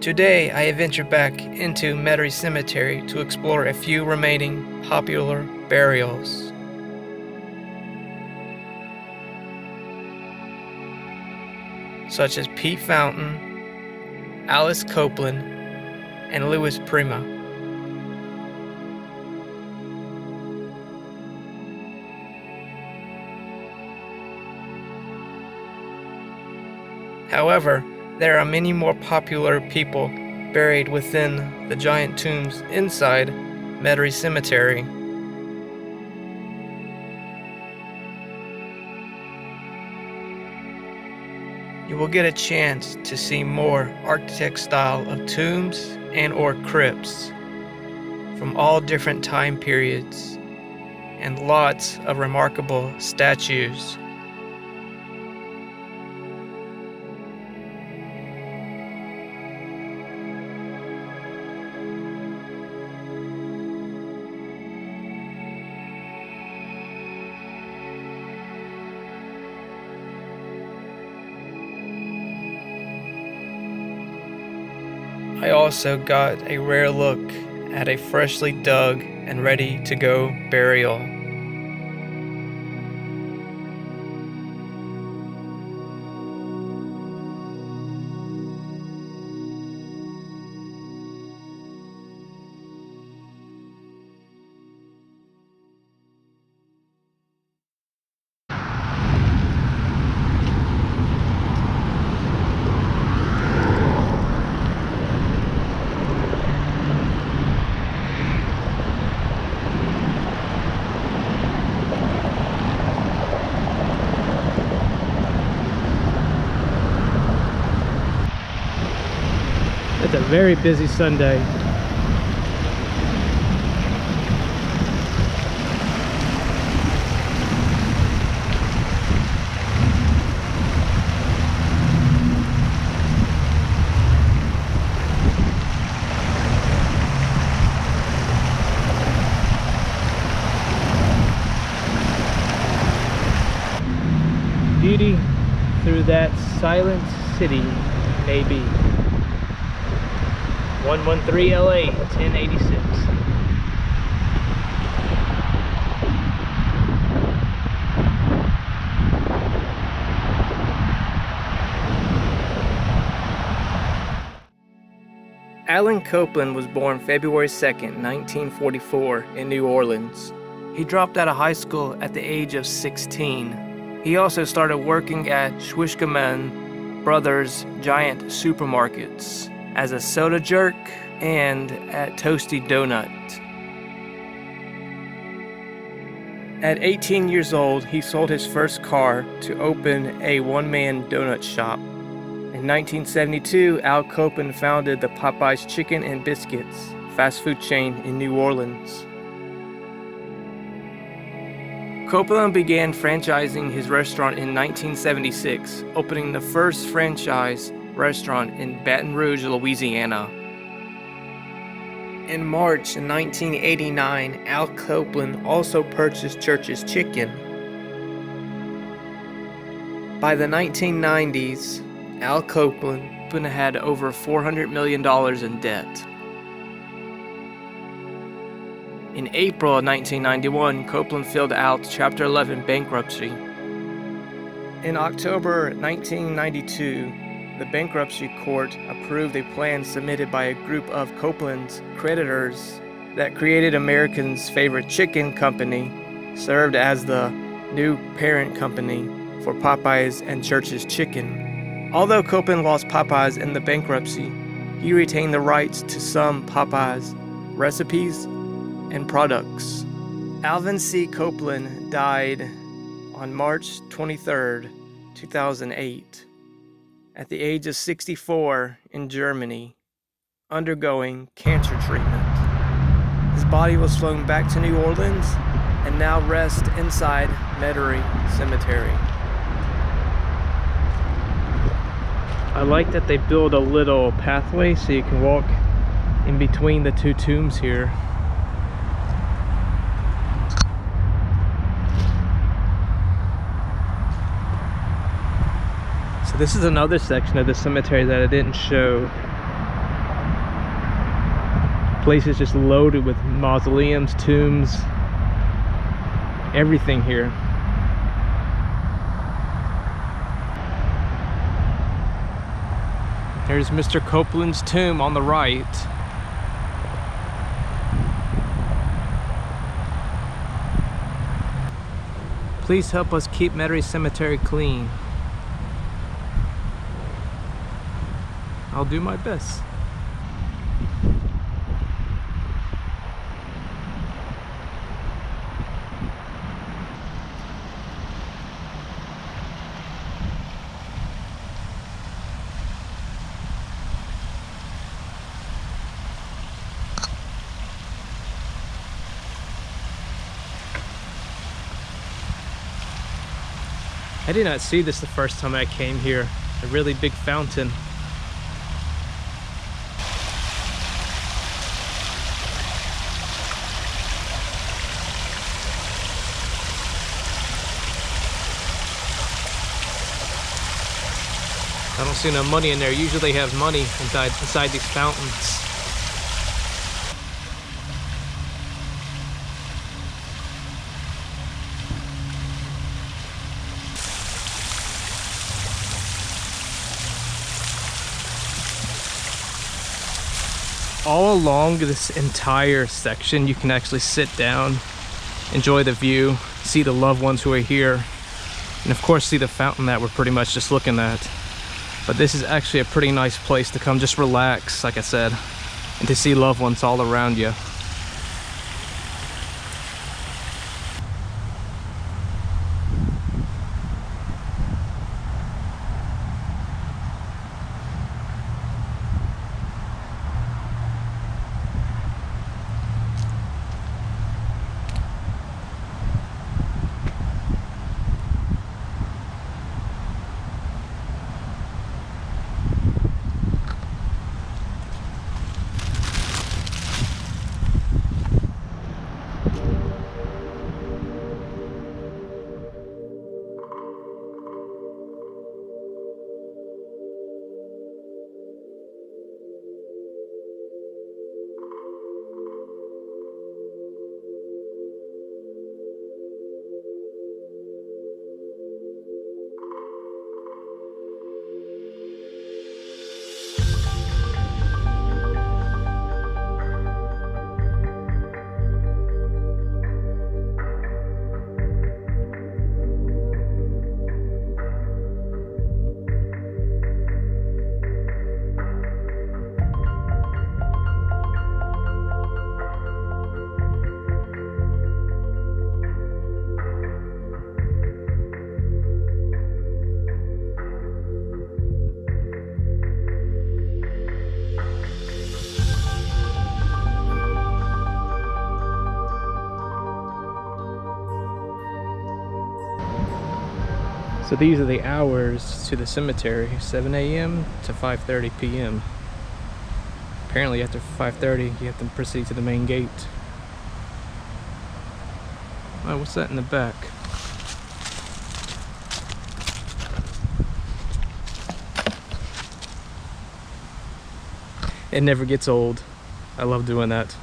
Today, I have ventured back into Metairie Cemetery to explore a few remaining popular burials. Such as Pete Fountain, Alice Copeland, and Louis Prima. However, there are many more popular people buried within the giant tombs inside Metairie Cemetery. You will get a chance to see more architect style of tombs and or crypts from all different time periods and lots of remarkable statues. I also got a rare look at a freshly dug and ready to go burial. It's a very busy Sunday. Beauty through that silent city, maybe. 113 LA, 1086. Alan Copeland was born February 2nd, 1944 in New Orleans. He dropped out of high school at the age of 16. He also started working at Schwischgemann Brothers giant supermarkets as a soda jerk and at Toasty Donut. At 18 years old, he sold his first car to open a one-man donut shop. In 1972, Al Copeland founded the Popeyes Chicken and Biscuits fast food chain in New Orleans. Copeland began franchising his restaurant in 1976, opening the first franchise restaurant in Baton Rouge, Louisiana. In March 1989, Al Copeland also purchased Church's Chicken. By the 1990s, Al Copeland had over $400 million in debt. In April of 1991, Copeland filed out Chapter 11 bankruptcy. In October 1992, the bankruptcy court approved a plan submitted by a group of Copeland's creditors that created Americans' favorite chicken company, served as the new parent company for Popeyes and Church's Chicken. Although Copeland lost Popeyes in the bankruptcy, he retained the rights to some Popeyes recipes and products. Alvin C. Copeland died on March 23, 2008. At the age of 64 in Germany, undergoing cancer treatment. His body was flown back to New Orleans and now rests inside Metairie Cemetery. I like that they build a little pathway so you can walk in between the two tombs here. So this is another section of the cemetery that I didn't show. Place is just loaded with mausoleums, tombs, everything here. There's Mr. Copeland's tomb on the right. Please help us keep Metairie Cemetery clean. I'll do my best. I did not see this the first time I came here. A really big fountain. I don't see no money in there. Usually they have money inside these fountains. All along this entire section, you can actually sit down, enjoy the view, see the loved ones who are here, and of course see the fountain that we're pretty much just looking at. But this is actually a pretty nice place to come just relax, like I said, and to see loved ones all around you. So these are the hours to the cemetery, 7 a.m. to 5:30 p.m. Apparently after 5:30 you have to proceed to the main gate. Oh, what's that in the back? It never gets old. I love doing that.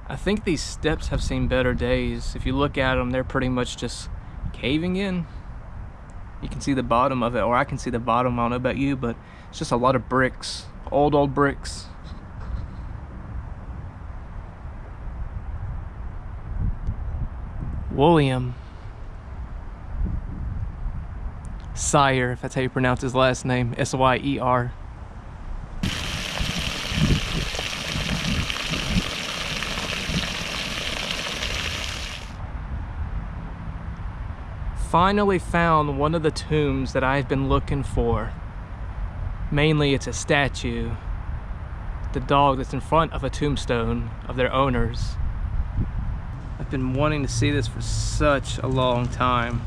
I think these steps have seen better days. If you look at them, they're pretty much just caving in. You can see the bottom of it, or I can see the bottom. I don't know about you, but it's just a lot of bricks, old bricks. William Syer, if that's how you pronounce his last name, S-Y-E-R. Finally found one of the tombs that I've been looking for. Mainly it's a statue. The dog that's in front of a tombstone of their owners. I've been wanting to see this for such a long time.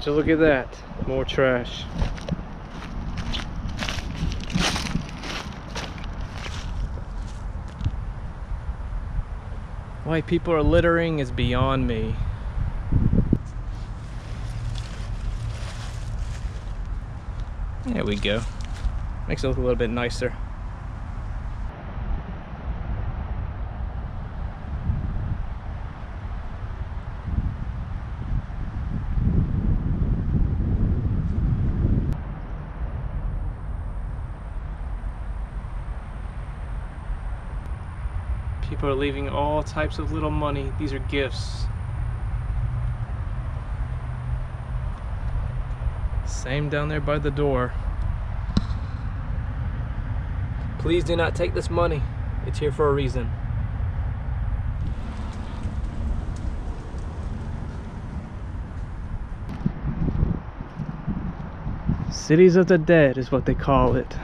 Would you look at that? More trash. Why people are littering is beyond me. There we go. Makes it look a little bit nicer. People are leaving all types of little money. These are gifts. Same down there by the door. Please do not take this money. It's here for a reason. Cities of the dead is what they call it.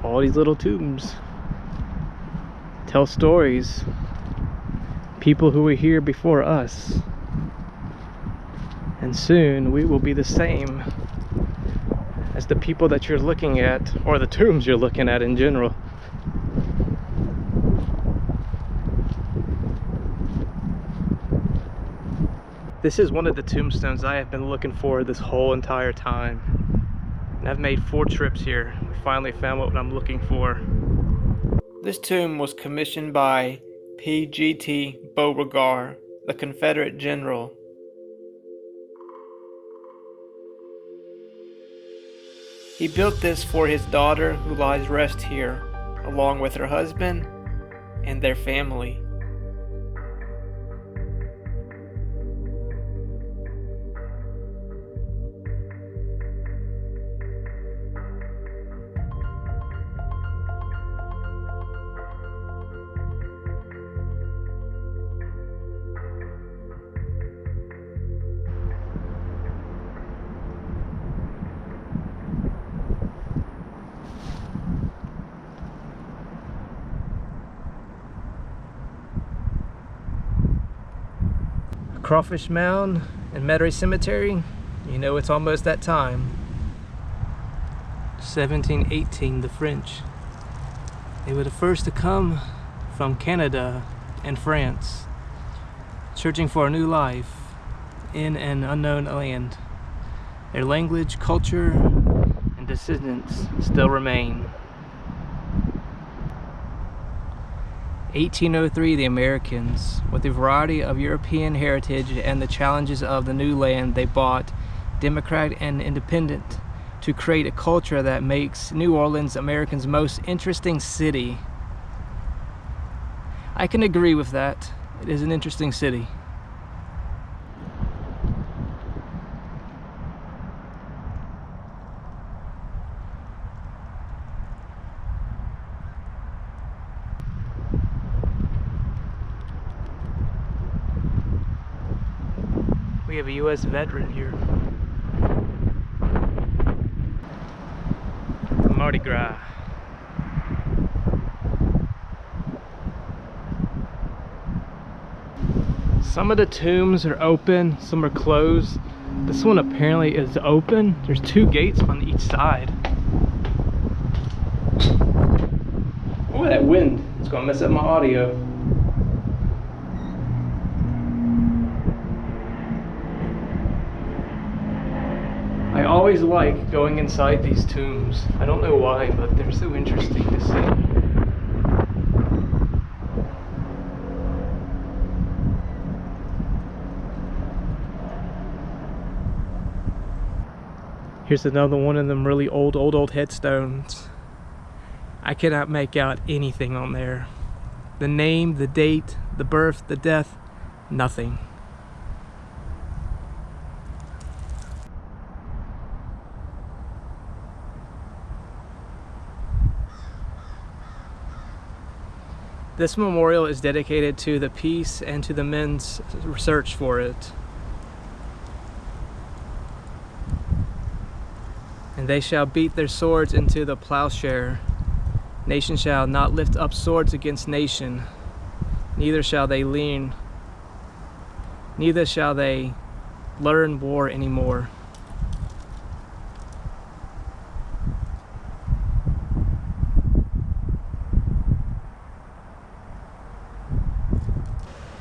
All these little tombs tell stories. People who were here before us. And soon we will be the same as the people that you're looking at, or the tombs you're looking at in general. This is one of the tombstones I have been looking for this whole entire time. And I've made 4 trips here. We finally found what I'm looking for. This tomb was commissioned by P.G.T. Beauregard, the Confederate general. He built this for his daughter, who lies rest here, along with her husband and their family. Crawfish Mound and Metairie Cemetery, you know it's almost that time. 1718, the French. They were the first to come from Canada and France, searching for a new life in an unknown land. Their language, culture, and descendants still remain. 1803, the Americans, with a variety of European heritage and the challenges of the new land they bought, democratic and independent, to create a culture that makes New Orleans America's most interesting city. I can agree with that. It is an interesting city. We have a U.S. veteran here. Mardi Gras. Some of the tombs are open, some are closed. This one apparently is open. There's 2 gates on each side. Oh, that wind. It's gonna mess up my audio. I always like going inside these tombs. I don't know why, but they're so interesting to see. Here's another one of them really old headstones. I cannot make out anything on there. The name, the date, the birth, the death, nothing. This memorial is dedicated to the peace and to the men's search for it. And they shall beat their swords into the plowshare. Nation shall not lift up swords against nation, neither shall they learn war anymore.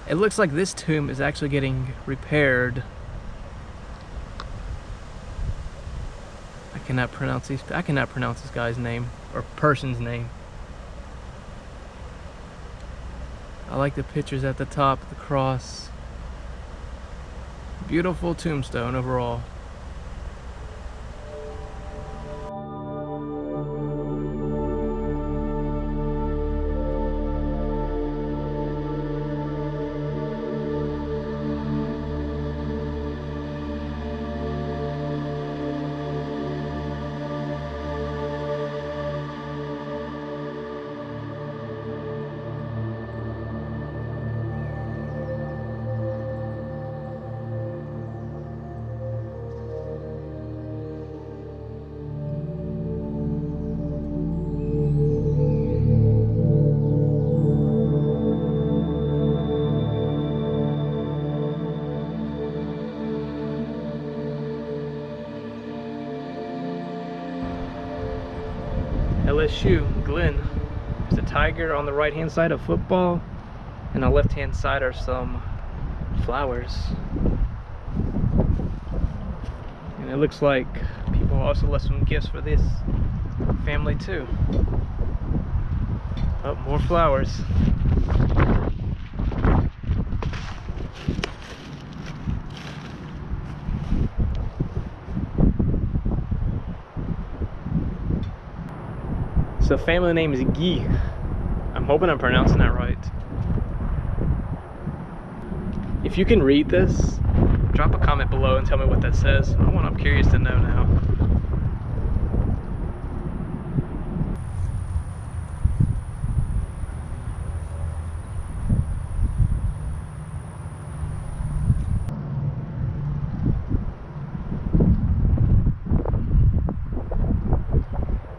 It looks like this tomb is actually getting repaired. I cannot pronounce this guy's name or person's name. I like the pictures at the top, the cross. Beautiful tombstone overall. LSU, Glenn. There's a tiger on the right hand side of football, and on the left hand side are some flowers. And it looks like people also left some gifts for this family too. Oh, more flowers. So family name is Guy. I'm hoping I'm pronouncing that right. If you can read this, drop a comment below and tell me what that says. I'm curious to know now.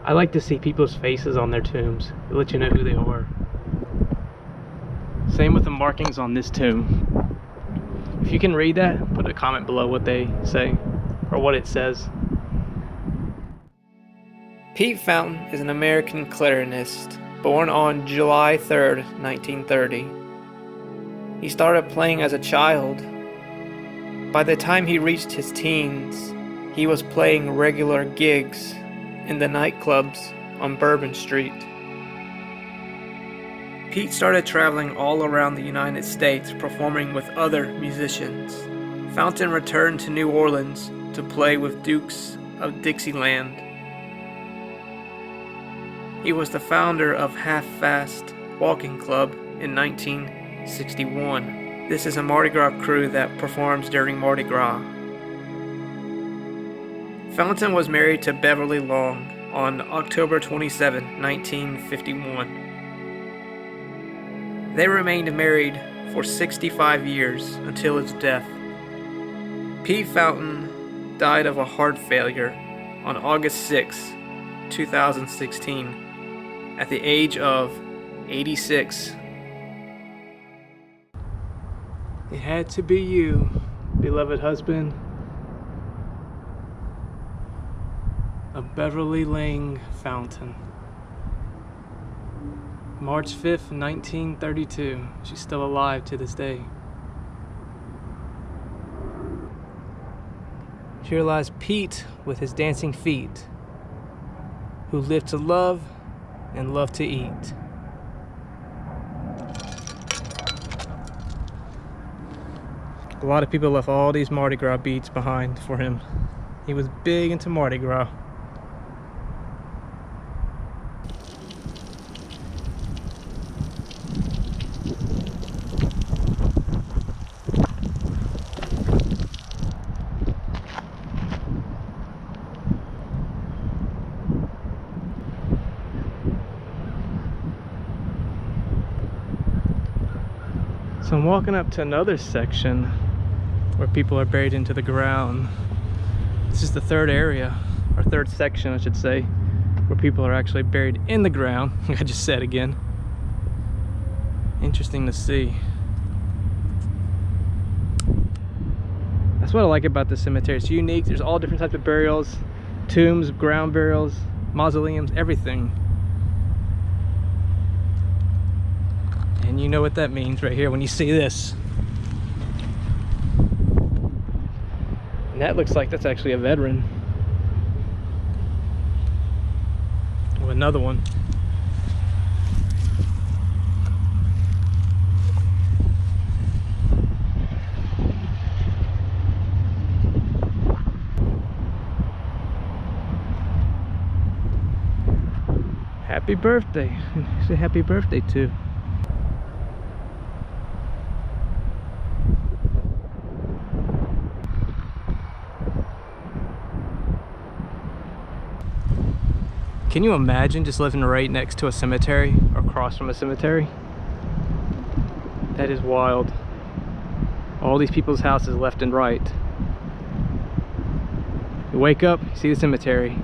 I like to see people's faces on their tombs. It lets you know who they are. Same with the markings on this tomb. If you can read that, put a comment below what they say or what it says. Pete Fountain is an American clarinetist born on July 3rd, 1930. He started playing as a child. By the time he reached his teens, he was playing regular gigs in the nightclubs on Bourbon Street. Pete started traveling all around the United States performing with other musicians. Fountain returned to New Orleans to play with Dukes of Dixieland. He was the founder of Half Fast Walking Club in 1961. This is a Mardi Gras crew that performs during Mardi Gras. Fountain was married to Beverly Long on October 27, 1951. They remained married for 65 years until his death. Pete Fountain died of a heart failure on August 6, 2016, at the age of 86. It had to be you, beloved husband of Beverly Lang Fountain. March 5th, 1932. She's still alive to this day. Here lies Pete with his dancing feet, who lived to love and loved to eat. A lot of people left all these Mardi Gras beads behind for him. He was big into Mardi Gras. So I'm walking up to another section where people are buried into the ground. This is the third area, or third section I should say, where people are actually buried in the ground. I just said again. Interesting to see. That's what I like about the cemetery. It's unique. There's all different types of burials, tombs, ground burials, mausoleums, everything. And you know what that means right here when you see this. And that looks like that's actually a veteran. Oh, another one. Happy birthday. Say happy birthday too. Can you imagine just living right next to a cemetery or across from a cemetery? That is wild. All these people's houses left and right. You wake up, you see the cemetery.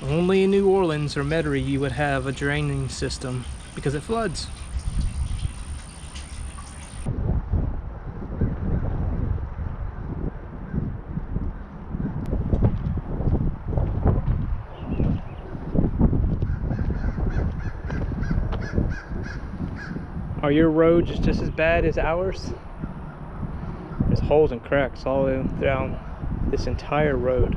Only in New Orleans or Metairie you would have a draining system because it floods. Are your roads just as bad as ours? There's holes and cracks all the way down this entire road.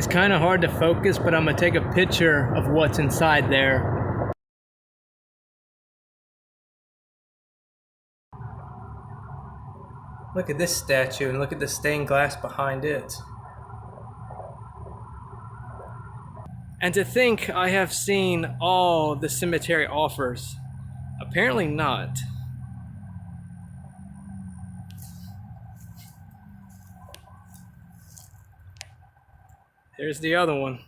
It's kind of hard to focus, but I'm gonna take a picture of what's inside there. Look at this statue and look at the stained glass behind it. And to think I have seen all the cemetery offers. Apparently not. There's the other one.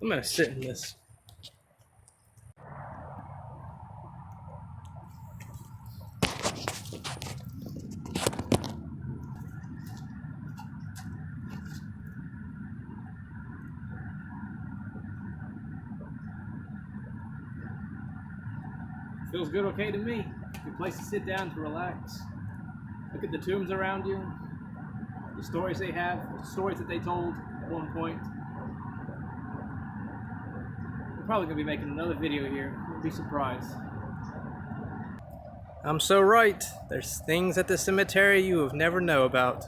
I'm gonna sit in this. Feels good, okay to me. Good place to sit down to relax. Look at the tombs around you. The stories they have, the stories that they told at one point. We're probably gonna be making another video here. You'll be surprised. I'm so right. There's things at the cemetery you have never known about.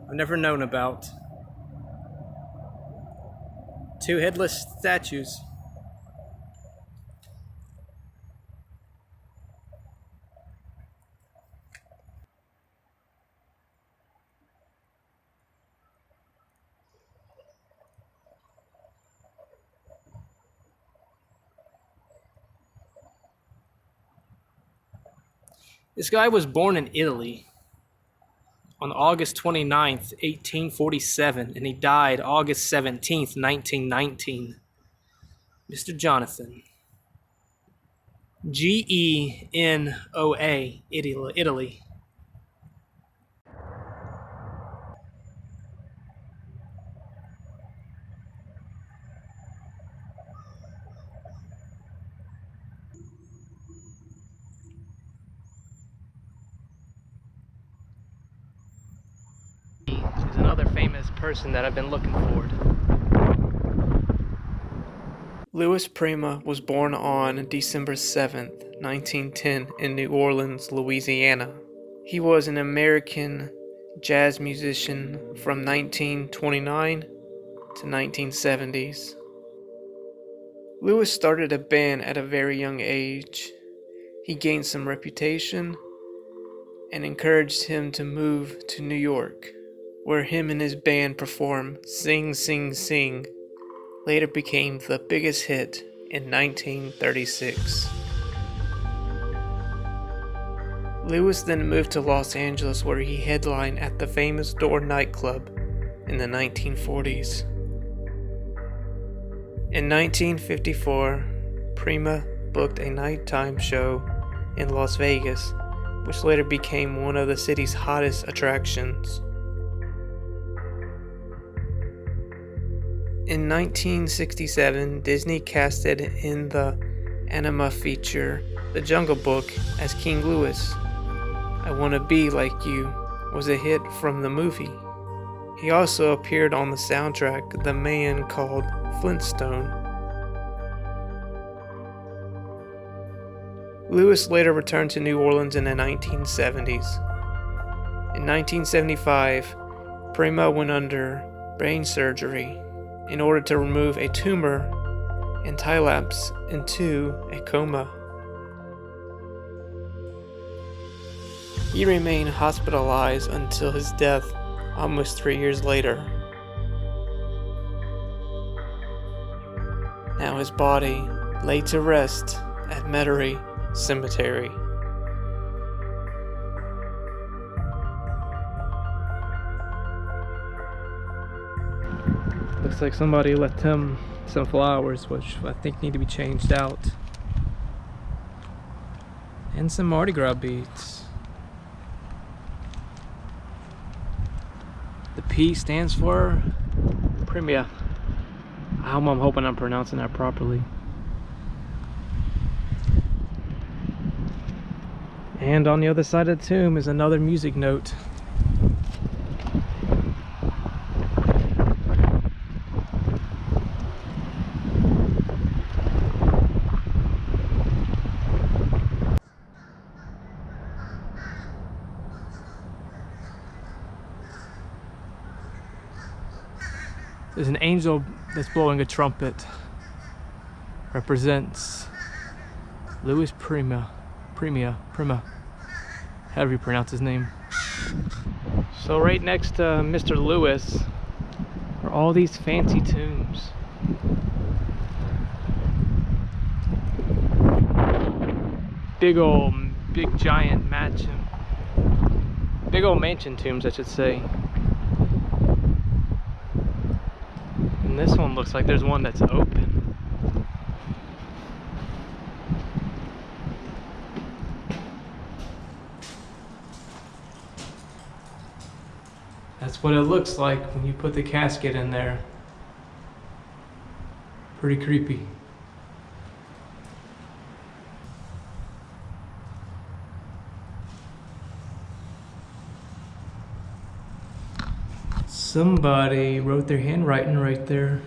I've never known about. Two headless statues. This guy was born in Italy on August 29th, 1847, and he died August 17th, 1919. Mr. Jonathan. Genoa, Italy. another famous person that I've been looking for. Louis Prima was born on December 7th, 1910 in New Orleans, Louisiana. He was an American jazz musician from 1929 to 1970s. Louis started a band at a very young age. He gained some reputation and encouraged him to move to New York, where him and his band performed Sing Sing Sing, later became the biggest hit in 1936. Louis then moved to Los Angeles, where he headlined at the famous Door nightclub in the 1940s. In 1954, Prima booked a nighttime show in Las Vegas, which later became one of the city's hottest attractions. In 1967, Disney casted in the anime feature The Jungle Book as King Louis. I Wanna Be Like You was a hit from the movie. He also appeared on the soundtrack The Man Called Flintstone. Louis later returned to New Orleans in the 1970s. In 1975, Prima went under brain surgery in order to remove a tumor and relapse into a coma. He remained hospitalized until his death almost 3 years later. Now his body lay to rest at Metairie Cemetery. Looks like somebody left him some flowers, which I think need to be changed out. And some Mardi Gras beads. The P stands for Prima. I'm hoping I'm pronouncing that properly. And on the other side of the tomb is another music note. There's an angel that's blowing a trumpet. Represents Louis Prima, however you pronounce his name. So right next to Mr. Louis are all these fancy tombs. Big giant mansion. Big old mansion tombs, I should say. And this one looks like there's one that's open. That's what it looks like when you put the casket in there. Pretty creepy. Somebody wrote their handwriting right there.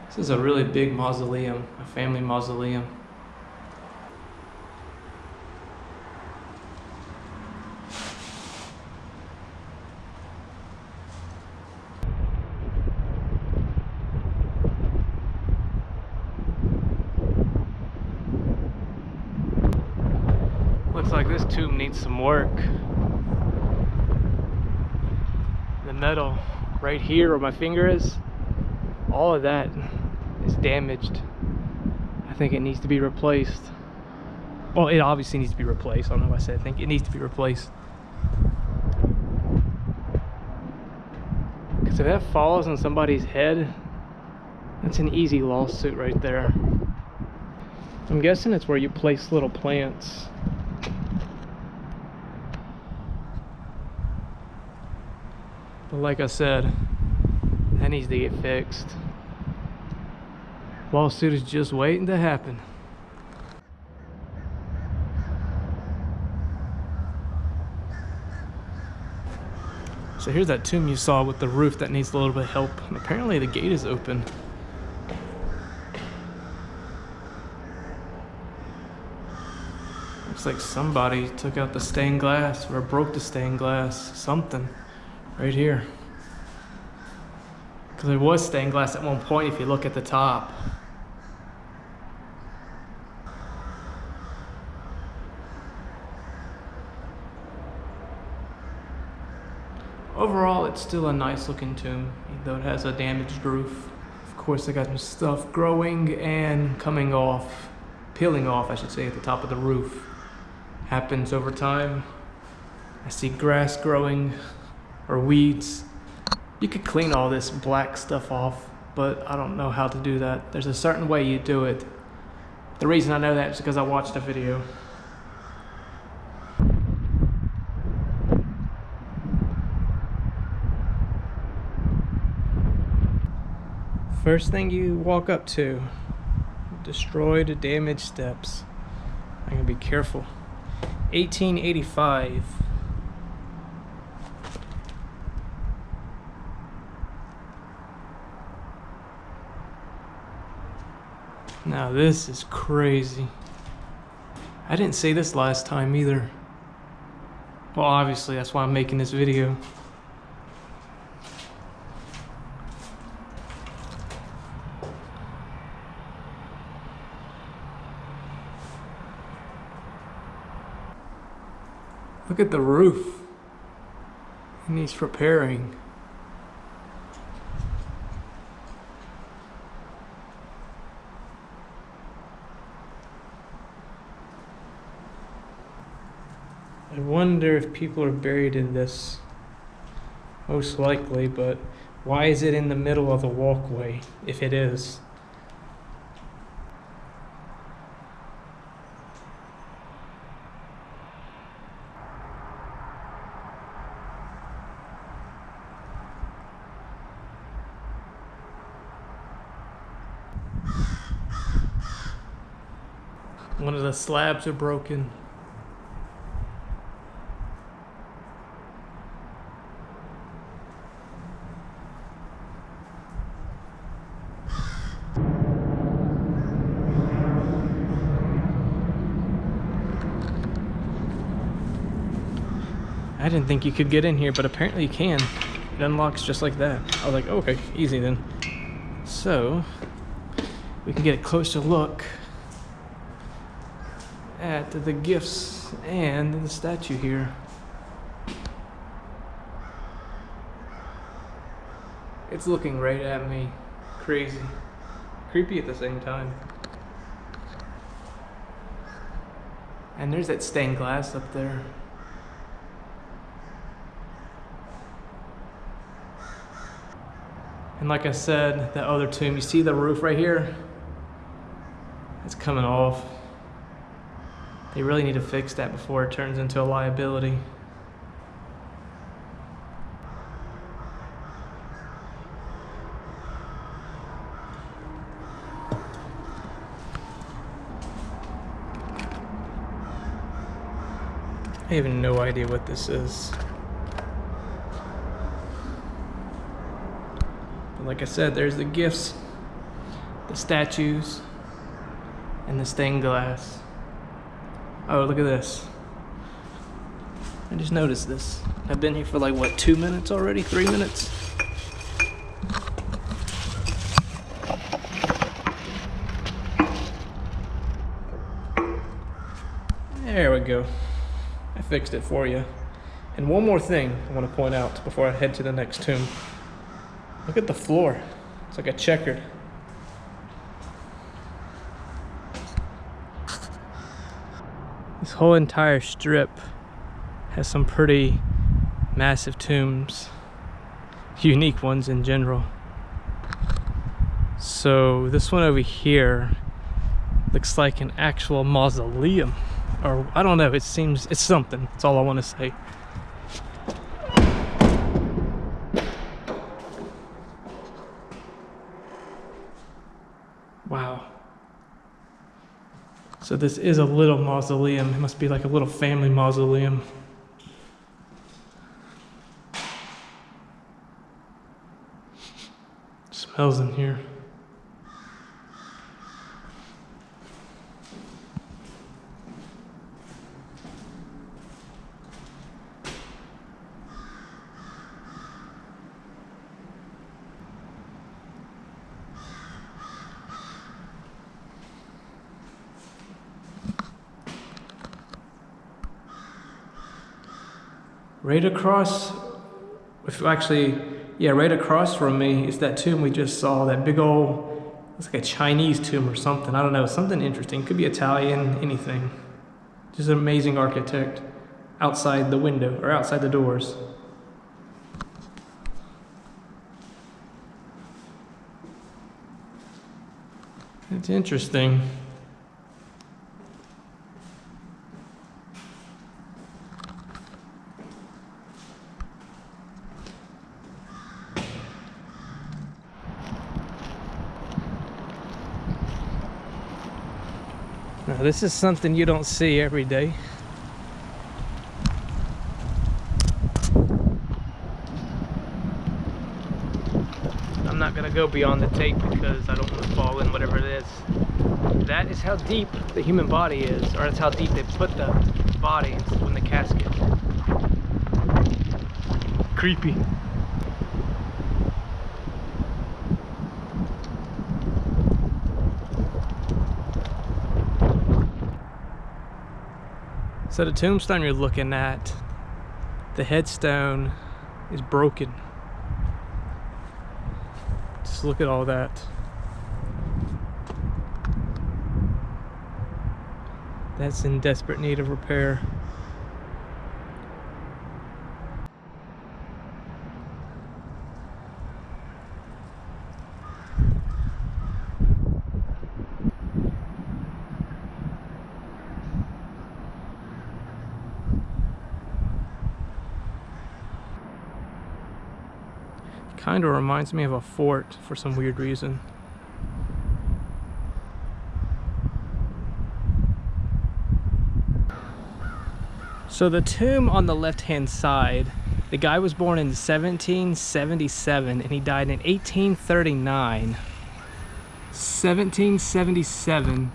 This is a really big mausoleum, a family mausoleum. Looks like this tomb needs some work. The metal right here where my finger is, all of that is damaged. I think it needs to be replaced. Well, it obviously needs to be replaced. I don't know why I said I think it needs to be replaced. Because if that falls on somebody's head, that's an easy lawsuit right there. I'm guessing it's where you place little plants. But like I said, that needs to get fixed. Lawsuit is just waiting to happen. So here's that tomb you saw with the roof that needs a little bit of help. And apparently the gate is open. Looks like somebody took out the stained glass or broke the stained glass. Something right here. Because there was stained glass at one point if you look at the top. Overall, it's still a nice looking tomb, even though it has a damaged roof. Of course, I got some stuff growing and coming off, peeling off, I should say, at the top of the roof. Happens over time. I see grass growing, or weeds. You could clean all this black stuff off, but I don't know how to do that. There's a certain way you do it. The reason I know that is because I watched a video. First thing you walk up to, destroyed, damaged steps. I'm gonna be careful. 1885. Now this is crazy. I didn't say this last time either. Well, obviously that's why I'm making this video. Look at the roof. It needs repairing. I wonder if people are buried in this. Most likely, but why is it in the middle of the walkway, if it is? One of the slabs are broken. I didn't think you could get in here, but apparently you can. It unlocks just like that. I was like, oh, okay, easy then. So, we can get a closer look at the gifts and the statue here. It's looking right at me. Crazy. Creepy at the same time. And there's that stained glass up there. And like I said, that other tomb, you see the roof right here? It's coming off. They really need to fix that before it turns into a liability. I have no idea what this is. But like I said, there's the gifts, the statues, and the stained glass. Oh, look at this. I just noticed this. I've been here for like, what, 2 minutes already? 3 minutes? There we go. I fixed it for you. And one more thing I want to point out before I head to the next tomb. Look at the floor. It's like a checkered. This whole entire strip has some pretty massive tombs, unique ones in general. So this one over here looks like an actual mausoleum, or I don't know, it seems, it's something. That's all I want to say. Wow. So this is a little mausoleum. It must be like a little family mausoleum. Smells in here. Right across, right across from me is that tomb we just saw, that big old, it's like a Chinese tomb or something. I don't know, something interesting. Could be Italian, anything. Just an amazing architect outside the window, or outside the doors. It's interesting. Now, this is something you don't see every day. I'm not gonna go beyond the tape because I don't want to fall in whatever it is. That is how deep the human body is, or that's how deep they put the body in the casket. Creepy. So the tombstone you're looking at, the headstone is broken. Just look at all that. That's in desperate need of repair. Kind of reminds me of a fort for some weird reason. So the tomb on the left-hand side, the guy was born in 1777 and he died in 1839. 1777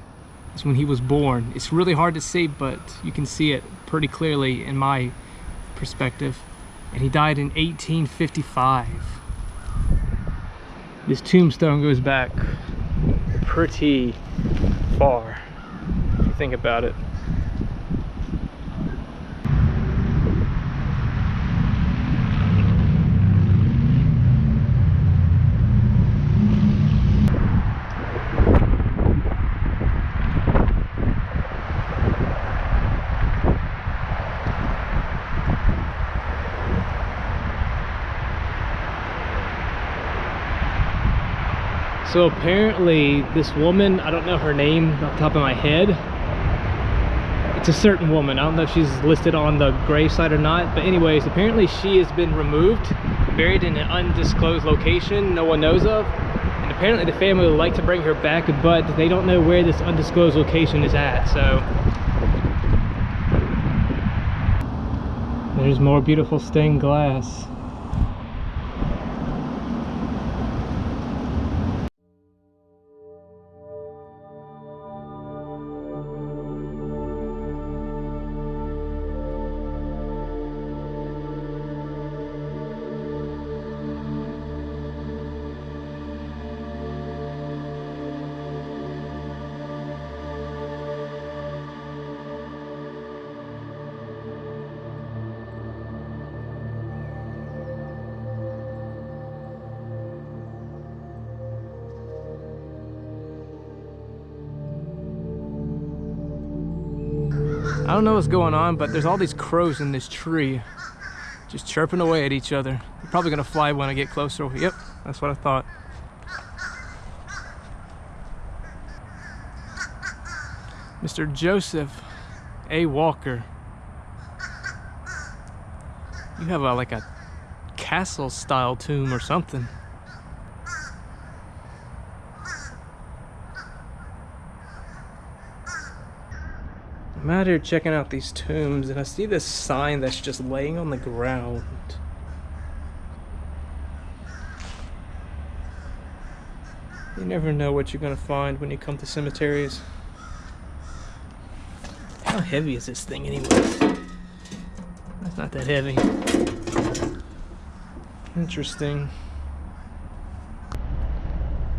is when he was born. It's really hard to see, but you can see it pretty clearly in my perspective. And he died in 1855. This tombstone goes back pretty far, if you think about it. So apparently this woman, I don't know her name off the top of my head. It's a certain woman. I don't know if she's listed on the gravesite or not. But anyways, apparently she has been removed, buried in an undisclosed location no one knows of. And apparently the family would like to bring her back, but they don't know where this undisclosed location is at. So there's more beautiful stained glass. I don't know what's going on, but there's all these crows in this tree just chirping away at each other. They're probably gonna fly when I get closer. Yep, that's what I thought. Mr. Joseph A. Walker. You have like a castle style tomb or something. I'm out here checking out these tombs, and I see this sign that's just laying on the ground. You never know what you're gonna find when you come to cemeteries. How heavy is this thing anyway? That's not that heavy. Interesting.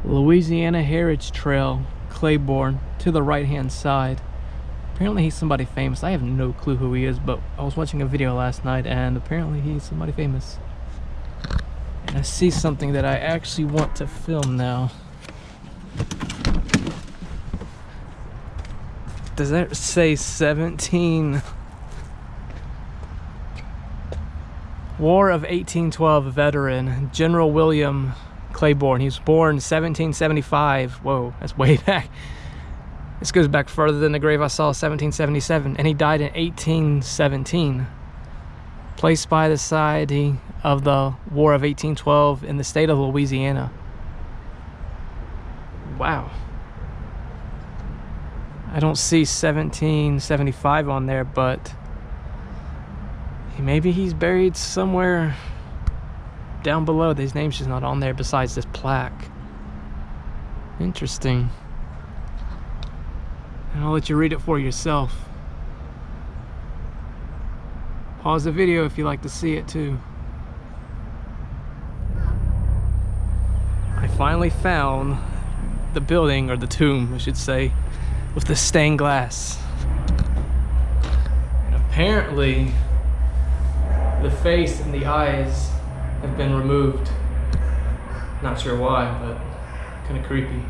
Louisiana Heritage Trail, Claiborne, to the right-hand side. Apparently he's somebody famous. I have no clue who he is, but I was watching a video last night and apparently he's somebody famous. And I see something that I actually want to film now. Does that say 17? War of 1812 veteran, General William Claiborne. He was born 1775. Whoa, that's way back. This goes back further than the grave I saw, 1777. And he died in 1817. Placed by the side of the War of 1812 in the state of Louisiana. Wow. I don't see 1775 on there, but maybe he's buried somewhere down below. His name's just not on there besides this plaque. Interesting. And I'll let you read it for yourself. Pause the video if you like to see it too. I finally found the building, or the tomb I should say, with the stained glass. And apparently the face and the eyes have been removed. Not sure why, but kind of creepy.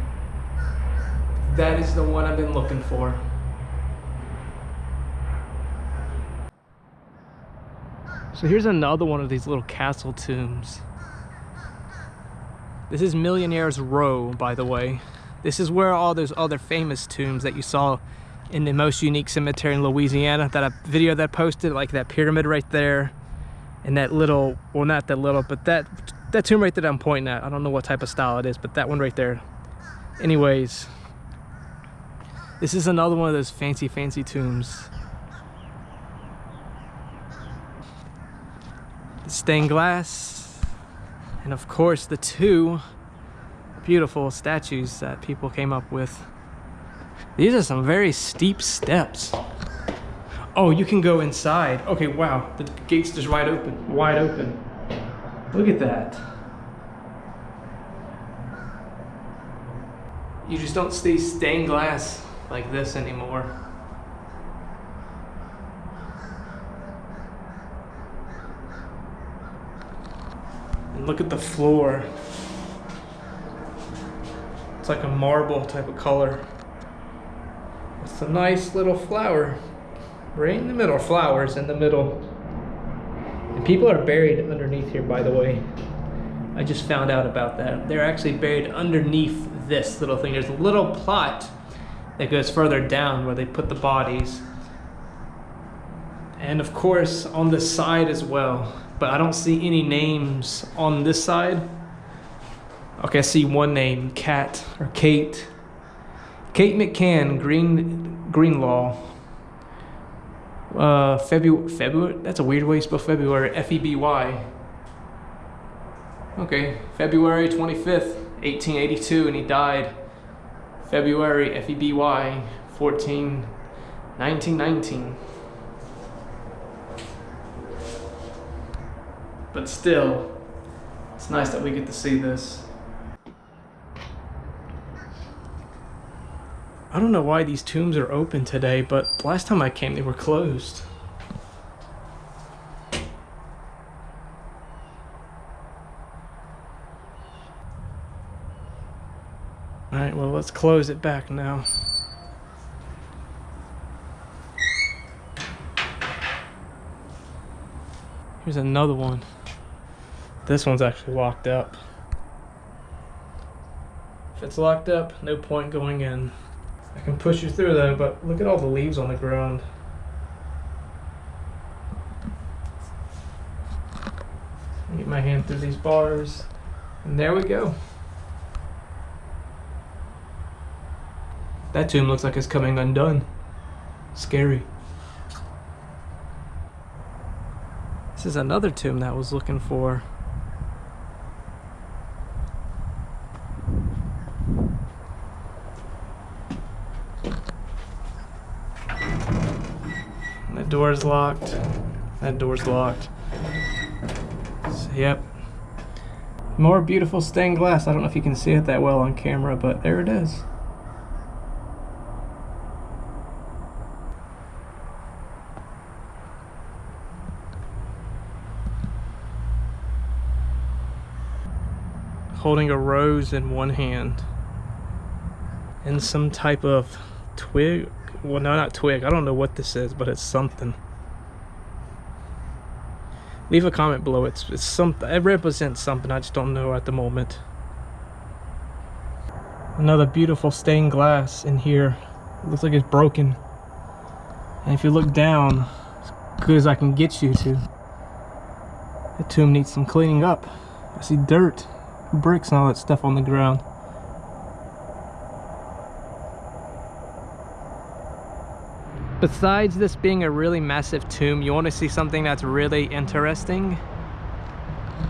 That is the one I've been looking for. So here's another one of these little castle tombs. This is Millionaire's Row, by the way. This is where all those other famous tombs that you saw in the most unique cemetery in Louisiana, video that I posted, like that pyramid right there, and that little, well, not that little, but that tomb right there that I'm pointing at. I don't know what type of style it is, but that one right there. Anyways, this is another one of those fancy tombs. The stained glass, and of course the two beautiful statues that people came up with. These are some very steep steps. Oh, you can go inside. Okay, wow, the gate's just wide open. Look at that. You just don't see stained glass like this anymore. And look at the floor. It's like a marble type of color. It's a nice little flower right in the middle. Flowers in the middle. And people are buried underneath here, by the way. I just found out about that. They're actually buried underneath this little thing. There's a little plot that goes further down where they put the bodies. And of course on the side as well. But I don't see any names on this side. Okay, I see one name, Kate McCann, Greenlaw. February, that's a weird way to spell February, F-E-B-Y. Okay, February 25th, 1882, and he died February, F-E-B-Y, 1919. But still, it's nice that we get to see this. I don't know why these tombs are open today, but last time I came they were closed. Alright, well, let's close it back now. Here's another one. This one's actually locked up. If it's locked up, no point going in. I can push you through though, but look at all the leaves on the ground. Get my hand through these bars, and there we go. That tomb looks like it's coming undone. Scary. This is another tomb that I was looking for. That door's locked. That door's locked. So, yep. More beautiful stained glass. I don't know if you can see it that well on camera, but there it is. Holding a rose in one hand and some type of twig. Well, no, not twig. I don't know what this is, but it's something. Leave a comment below. It's something. It represents something. I just don't know at the moment. Another beautiful stained glass in here. It looks like it's broken. And if you look down, as good as I can get you to, the tomb needs some cleaning up. I see dirt, bricks, and all that stuff on the ground. Besides this being a really massive tomb, you want to see something that's really interesting.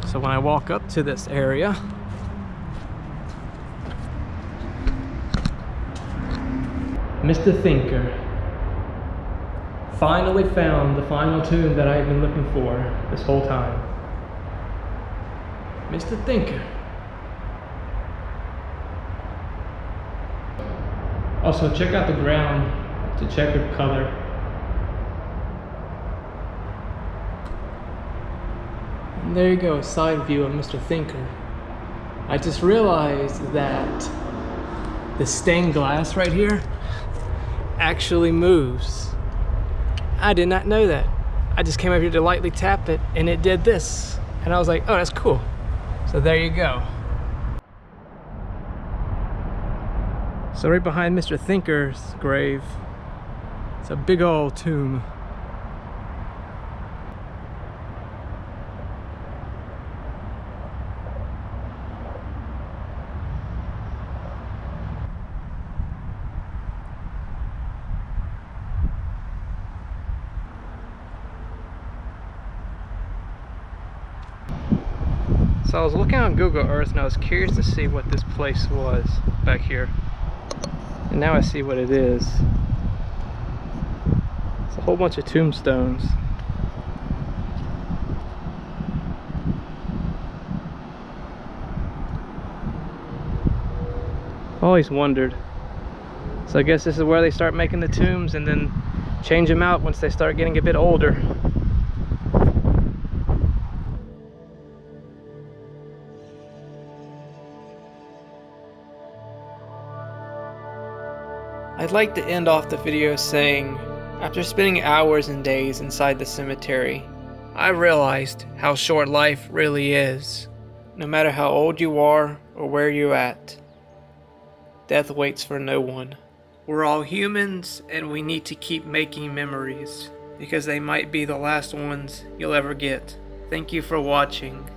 So when I walk up to this area, Mr. Thinker finally found the final tomb that I've been looking for this whole time. Mr. Thinker. Also, check out the ground. It's a checkered color. And there you go, a side view of Mr. Thinker. I just realized that the stained glass right here actually moves. I did not know that. I just came over here to lightly tap it and it did this. And I was like, oh, that's cool. So there you go. So right behind Mr. Thinker's grave, it's a big old tomb. So I was looking on Google Earth and I was curious to see what this place was back here. And now I see what it is. It's a whole bunch of tombstones. I've always wondered. So I guess this is where they start making the tombs and then change them out once they start getting a bit older. I'd like to end off the video saying, after spending hours and days inside the cemetery, I realized how short life really is. No matter how old you are or where you're at, death waits for no one. We're all humans and we need to keep making memories because they might be the last ones you'll ever get. Thank you for watching.